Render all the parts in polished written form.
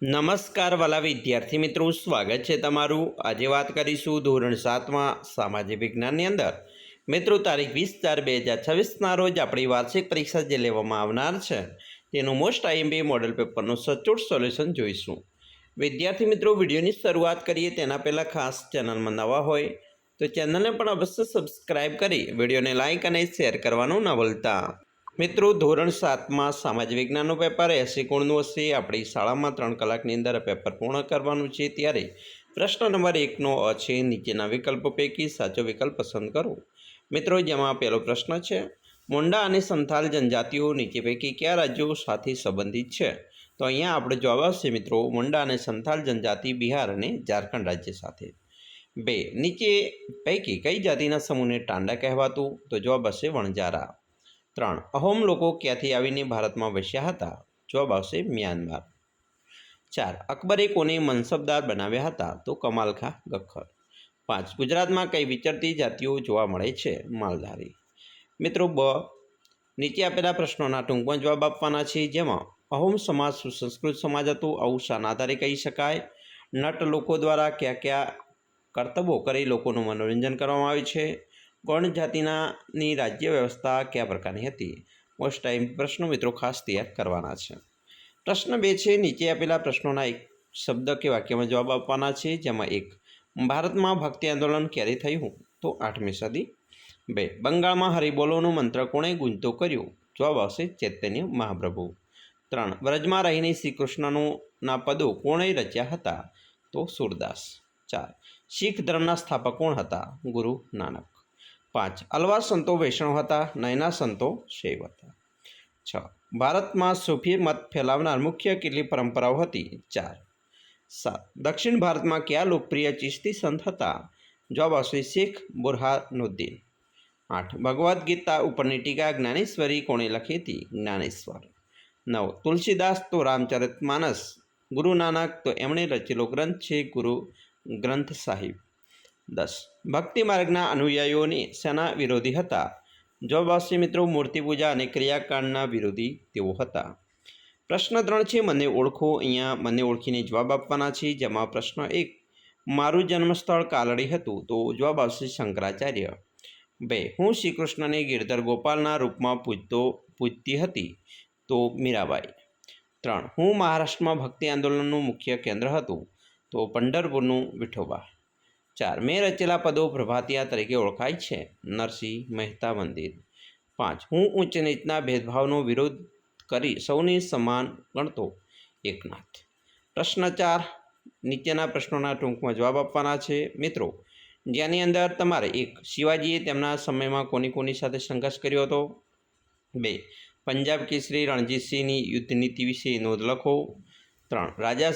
નમસ્કાર વાલા વિદ્યાર્થી મિત્રો, સ્વાગત છે તમારું। આજે વાત કરીશું ધોરણ 7માં સામાજિક વિજ્ઞાનની અંદર મિત્રો તારીખ 20/4/2026ના રોજ આપણી વાર્ષિક પરીક્ષા જે લેવામાં આવનાર છે તેનું મોસ્ટ આઈએમપી મોડેલ પેપરનું સચોટ સોલ્યુશન જોઈશું। વિદ્યાર્થી મિત્રો, વિડીયોની શરૂઆત કરીએ તેના પહેલાં ખાસ ચેનલમાં નવા હોય તો ચેનલને પણ અવશ્ય સબસ્ક્રાઈબ કરી વિડીયોને લાઇક અને શેર કરવાનું ન ભૂલતા। મિત્રો, ધોરણ 7માં સામાજિક વિજ્ઞાનનું પેપર 80 ગુણનું હશે। આપણી શાળામાં 3 કલાકની અંદર પેપર પૂર્ણ કરવાનું છે। ત્યારે પ્રશ્ન નંબર 1નો અ છે, નીચેના વિકલ્પો પૈકી સાચો વિકલ્પ પસંદ કરો। મિત્રો, જેમાં પહેલો પ્રશ્ન છે, મુંડા અને સંથાલ જનજાતિઓ નીચે પૈકી કયા રાજ્યો સાથે સંબંધિત છે? તો અહીંયા આપણે જવાબ આવશે મિત્રો, મુંડા અને સંથાલ જનજાતિ બિહાર અને ઝારખંડ રાજ્ય સાથે। 2, નીચે પૈકી કઈ જાતિના સમૂહને ટાંડા કહેવાતું? તો જવાબ આવશે વણજારા। 3, અહોમ લોકો ક્યાંથી આવીને ભારતમાં વસ્યા હતા? જવાબ આવશે મ્યાનમાર। 4, અકબરે કોને મનસબદાર બનાવ્યા હતા? તો કમાલખા ગખ્ખર। 5, ગુજરાતમાં કઈ વિચરતી જાતિઓ જોવા મળે છે? માલધારી। મિત્રો, બ, નીચે આપેલા પ્રશ્નોના ટૂંકમાં જવાબ આપવાના છે, જેમાં અહોમ સમાજ સુસંસ્કૃત સમાજ હતો આવું શાના આધારે કહી શકાય? નટ લોકો દ્વારા કયા કયા કરતબો કરી લોકોનું મનોરંજન કરવામાં આવે છે? ગૌણ જાતિની રાજ્ય વ્યવસ્થા કયા પ્રકારની હતી? મોસ્ટ ટાઈમ પ્રશ્નો મિત્રો ખાસ તૈયાર કરવાના છે। પ્રશ્ન 2 છે, નીચે આપેલા પ્રશ્નોના એક શબ્દ કે વાક્યમાં જવાબ આપવાના છે, જેમાં 1, ભારતમાં ભક્તિ આંદોલન ક્યારે થયું? તો 8મી સદી। 2, બંગાળમાં હરિબોલોનું મંત્ર કોણે ગુંજતો કર્યું? જવાબ આવશે ચૈતન્ય મહાપ્રભુ। 3, વ્રજમાં રહીને શ્રી કૃષ્ણના પદો કોણે રચ્યા હતા? તો સૂરદાસ। 4, શીખ ધર્મના સ્થાપક કોણ હતા? ગુરુ નાનક। 5, અલવાર સંતો વૈષ્ણવ હતા, નયના સંતો શૈવ હતા। 6, ભારતમાં સૂફી મત ફેલાવનાર મુખ્ય કેટલી પરંપરાઓ હતી? 4। 7, દક્ષિણ ભારતમાં કયા લોકપ્રિય ચિશ્તી સંત હતા? જવાબ આવશે શેખ બુરહાનુદ્દીન। 8, ભગવદ્ ગીતા ઉપરની ટીકા જ્ઞાનેશ્વરી કોણે લખી હતી? જ્ઞાનેશ્વર। 9, તુલસીદાસ તો રામચરિતમાનસ, ગુરુ નાનક તો એમણે રચેલો ગ્રંથ છે ગુરુ ગ્રંથ સાહિબ। 10, ભક્તિ માર્ગના અનુયાયીઓને શેના વિરોધી હતા? જવાબ આવશે મિત્રો મૂર્તિપૂજા અને ક્રિયાકાંડના વિરોધી તેઓ હતા। પ્રશ્ન 3 છે, મને ઓળખો। અહીંયા મને ઓળખીને જવાબ આપવાના છે, જેમાં પ્રશ્ન 1, મારું જન્મસ્થળ કાલડી હતું, તો જવાબ આવશે શંકરાચાર્ય। 2, હું શ્રી કૃષ્ણને ગિરધર ગોપાલના રૂપમાં પૂજતી હતી, તો મીરાબાઈ। 3, હું મહારાષ્ટ્રમાં ભક્તિ આંદોલનનું મુખ્ય કેન્દ્ર હતું, તો પંઢરપુરનું વિઠોબા। 4, મેં રચેલા પદો પ્રભાતિયા તરીકે ઓળખાય છે, નરસિંહ મહેતા મંદિર। 5, હું ઉચ્ચ નીચના ભેદભાવનો વિરોધ કરી સૌને સમાન ગણતો, એકનાથ। પ્રશ્ન 4, નીચેના પ્રશ્નોના ટૂંકમાં જવાબ આપવાના છે મિત્રો, જેની અંદર તમારે 1, શિવાજીએ તેમના સમયમાં કોની કોની સાથે સંઘર્ષ કર્યો હતો? 2, પંજાબ કેસરી રણજીતસિંહની યુદ્ધનીતિ વિશે નોંધ લખો। 3, રાજા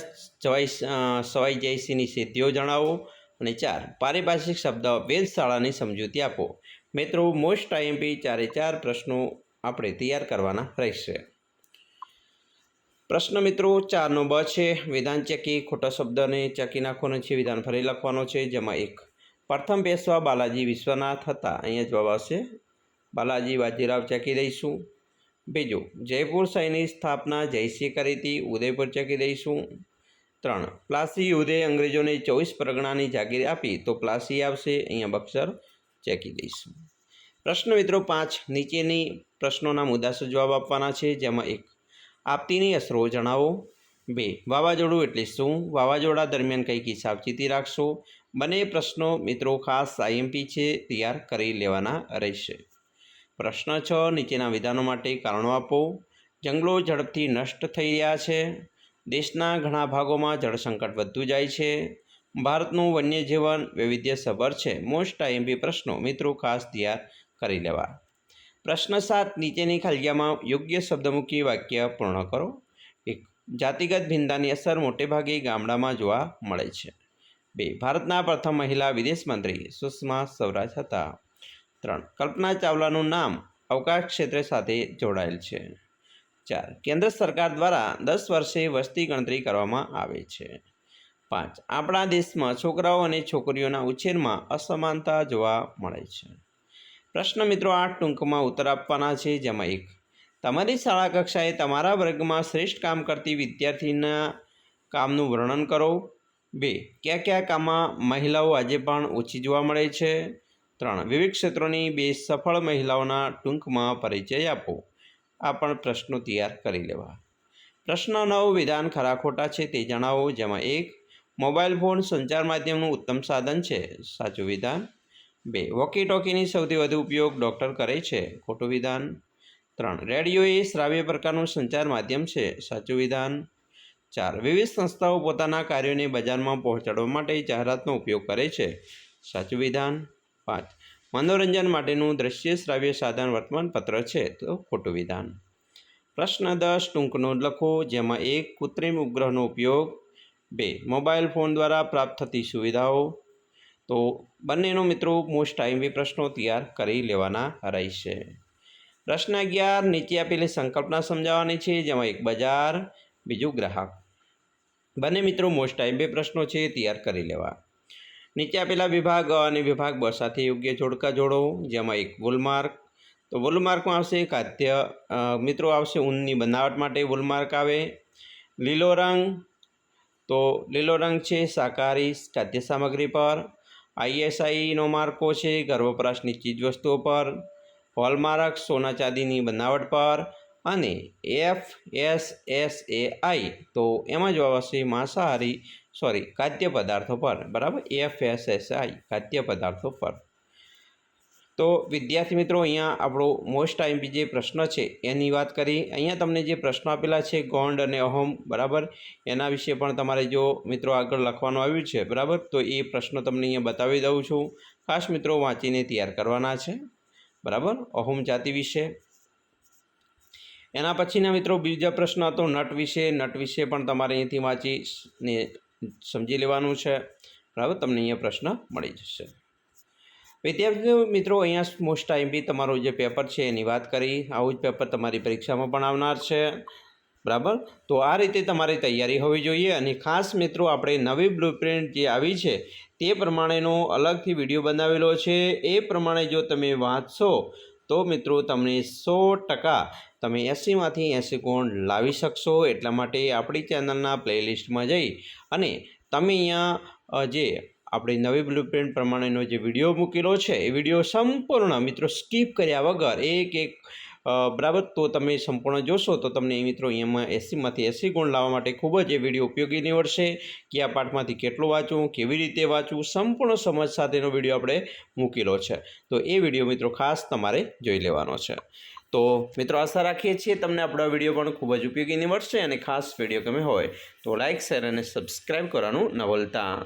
સવાઈ જયસિંહની સિદ્ધિઓ જણાવો। અને 4, પારિભાષિક શબ્દ વેધશાળાની સમજૂતી આપો। મિત્રો, મોસ્ટ આઈએમપી 4 પ્રશ્નો આપણે તૈયાર કરવાના રહેશે। પ્રશ્ન મિત્રો 4નો બ છે, વિધાન ચેકી, ખોટા શબ્દને ચેકી નાખવાનો છે, વિધાન ફરી લખવાનો છે, જેમાં 1, પ્રથમ પેશવા બાલાજી વિશ્વનાથ હતા, અહીંયા જવાબ આવશે બાલાજી બાજીરાવ, ચેકી દઈશું। બીજું, જયપુર શહેરની સ્થાપના જયસિંહે કરી હતી, ઉદયપુર ચેકી દઈશું। 3, પ્લાસી યુધે અંગ્રેજોને 24 પરગણાની જાગીર આપી, તો પ્લાસી આવશે, અહીંયા બક્સર ચેકી દઈશું। પ્રશ્ન મિત્રો 5, નીચેની પ્રશ્નોના મુદ્દાસર જવાબ આપવાના છે, જેમાં 1, આપતીની અસરો જણાવો। 2, વાવાઝોડું એટલે શું? વાવાઝોડા દરમિયાન કઈ કઈ સાવચેતી રાખશો? બંને પ્રશ્નો મિત્રો ખાસ આઈએમપી છે, તૈયાર કરી લેવાના રહેશે। પ્રશ્ન 6, નીચેના વિધાનો માટે કારણો આપો। જંગલો ઝડપથી નષ્ટ થઈ રહ્યા છે, દેશના ઘણા ભાગોમાં જળસંકટ વધતું જાય છે, ભારતનું વન્યજીવન વૈવિધ્યસભર છે। મોસ્ટ આઈએમપી પ્રશ્નો મિત્રો ખાસ તૈયાર કરી લેવા। પ્રશ્ન 7, નીચેની ખાલીજગ્યામાં યોગ્ય શબ્દ મૂકી વાક્ય પૂર્ણ કરો। 1, જાતિગત ભિન્નતાની અસર મોટેભાગે ગામડામાં જોવા મળે છે। 2, ભારતના પ્રથમ મહિલા વિદેશ મંત્રી સુષ્મા સ્વરાજ હતા। 3, કલ્પના ચાવલાનું નામ અવકાશ ક્ષેત્ર સાથે જોડાયેલ છે। 4, કેન્દ્ર સરકાર દ્વારા 10 વર્ષે વસ્તી ગણતરી કરવામાં આવે છે। 5, આપણા દેશમાં છોકરાઓ અને છોકરીઓના ઉછેરમાં અસમાનતા જોવા મળે છે। પ્રશ્ન મિત્રો 8 ટૂંકમાં ઉત્તર આપવાના છે, જેમાં 1, તમારી શાળા કક્ષાએ તમારા વર્ગમાં શ્રેષ્ઠ કામ કરતી વિદ્યાર્થીના કામનું વર્ણન કરો. 2 કયા કયા કામમાં મહિલાઓ આજે પણ ઓછી જોવા મળે છે. 3 વિવિધ ક્ષેત્રોની 2 સફળ મહિલાઓના ટૂંકમાં પરિચય આપો. આ પણ પ્રશ્નો તૈયાર કરી લેવા. પ્રશ્ન 9 વિધાન ખરા ખોટા છે તે જણાવો. જેમાં 1 મોબાઈલ ફોન સંચાર માધ્યમનું ઉત્તમ સાધન છે. સાચું વિધાન. 2 વોકી ટોકીની સૌથી વધુ ઉપયોગ ડૉક્ટર કરે છે. ખોટું વિધાન. 3 રેડિયો એ શ્રાવ્ય પ્રકારનું સંચાર માધ્યમ છે. સાચું વિધાન. 4 વિવિધ સંસ્થાઓ પોતાના કાર્યોને બજારમાં પહોંચાડવા માટે જાહેરાતનો ઉપયોગ કરે છે. સાચું વિધાન. 5 મનોરંજન માટેનું દ્રશ્ય શ્રાવ્ય સાધન વર્તમાનપત્ર છે. તો ખોટું વિધાન. પ્રશ્ન 10 ટૂંક નોંધ લખો. જેમાં 1 કૃત્રિમ ઉપગ્રહનો ઉપયોગ. 2 મોબાઈલ ફોન દ્વારા પ્રાપ્ત થતી સુવિધાઓ. તો બંનેનો મિત્રો મોસ્ટ આઈએમપી પ્રશ્નો તૈયાર કરી લેવાના રહેશે. પ્રશ્ન 11 નીચે આપેલી સંકલ્પના સમજાવવાની છે. જેમાં 1 બજાર, બીજું ગ્રાહક. બંને મિત્રો મોસ્ટ આઈએમપી પ્રશ્નો છે તૈયાર કરી લેવા. નીચે આપેલા વિભાગ અ અને વિભાગ બ સાથે યોગ્ય જોડકા જોડો. જેમાં 1 વોલમાર્ક. તો વોલમાર્કમાં આવશે ખાદ્ય મિત્રો આવશે ઊનની બનાવટ માટે વોલમાર્ક આવે. લીલો રંગ. તો લીલો રંગ છે શાકાહારી ખાદ્ય સામગ્રી પર. ISIનો માર્કો છે ઘર વપરાશની ચીજવસ્તુઓ પર. હોલમાર્ક સોના ચાંદીની બનાવટ પર. અને FSSAI તો એમાં જવાબ આવશે માંસાહારી ખાદ્ય પદાર્થો પર. બરાબર, FSSAI ખાદ્ય પદાર્થો પર. તો વિદ્યાર્થી મિત્રો અહીંયા આપણો મોસ્ટ આઈએમપી જે પ્રશ્ન છે એની વાત કરી. અહીંયા તમને જે પ્રશ્નો આપેલા છે ગોંડ અને અહોમ, બરાબર, એના વિશે પણ તમારે જો મિત્રો આગળ લખવાનું આવ્યું છે, બરાબર, તો એ પ્રશ્નો તમને અહીંયા બતાવી દઉં છું. ખાસ મિત્રો વાંચીને તૈયાર કરવાના છે, બરાબર, અહોમ જાતિ વિશે. એના પછીના મિત્રો બીજા પ્રશ્ન હતો નટ વિશે. નટ વિશે પણ તમારે અહીંથી વાંચીને સમજી લેવાનું છે, બરાબર. તમને અહીંયા પ્રશ્ન મળી જશે. વિદ્યાર્થી મિત્રો અહીંયા મોસ્ટ આઈએમપી તમારું જે પેપર છે એની વાત કરી. આવું જ પેપર તમારી પરીક્ષામાં પણ આવનાર છે, બરાબર. તો આ રીતે તમારી તૈયારી હોવી જોઈએ. અને ખાસ મિત્રો આપણે નવી બ્લુપ્રિન્ટ જે આવી છે તે પ્રમાણેનો અલગથી વિડીયો બનાવેલો છે. એ પ્રમાણે જો તમે વાંચશો તો મિત્રો તમને 100% તમે 80માંથી 80 ગુણ લાવી શકશો. એટલા માટે આપણી ચેનલના પ્લેલિસ્ટમાં જઈ અને તમે અહીંયા જે આપણી નવી બ્લુપ્રિન્ટ પ્રમાણેનો જે વિડીયો મૂકેલો છે એ વિડીયો સંપૂર્ણ મિત્રો સ્કીપ કર્યા વગર એક બરાબર, તો તમે સંપૂર્ણ જોશો તો તમને મિત્રો અહીંયામાં 80માંથી 80 ગુણ લાવવા માટે ખૂબ જ એ વિડીયો ઉપયોગી નીવડશે. કયા પાઠમાંથી કેટલું વાંચવું, કેવી રીતે વાંચવું, સંપૂર્ણ સમજ સાથેનો વિડીયો આપણે મૂકેલો છે. તો એ વિડીયો મિત્રો ખાસ તમારે જોઈ લેવાનો છે. તો મિત્રો આશા રાખીએ છીએ તમને આપણો વિડીયો પણ ખૂબ જ ઉપયોગી નીવડશે. અને ખાસ વિડીયો ગમે હોય તો લાઇક, શેર અને સબસ્ક્રાઈબ કરવાનું ન ભૂલતા.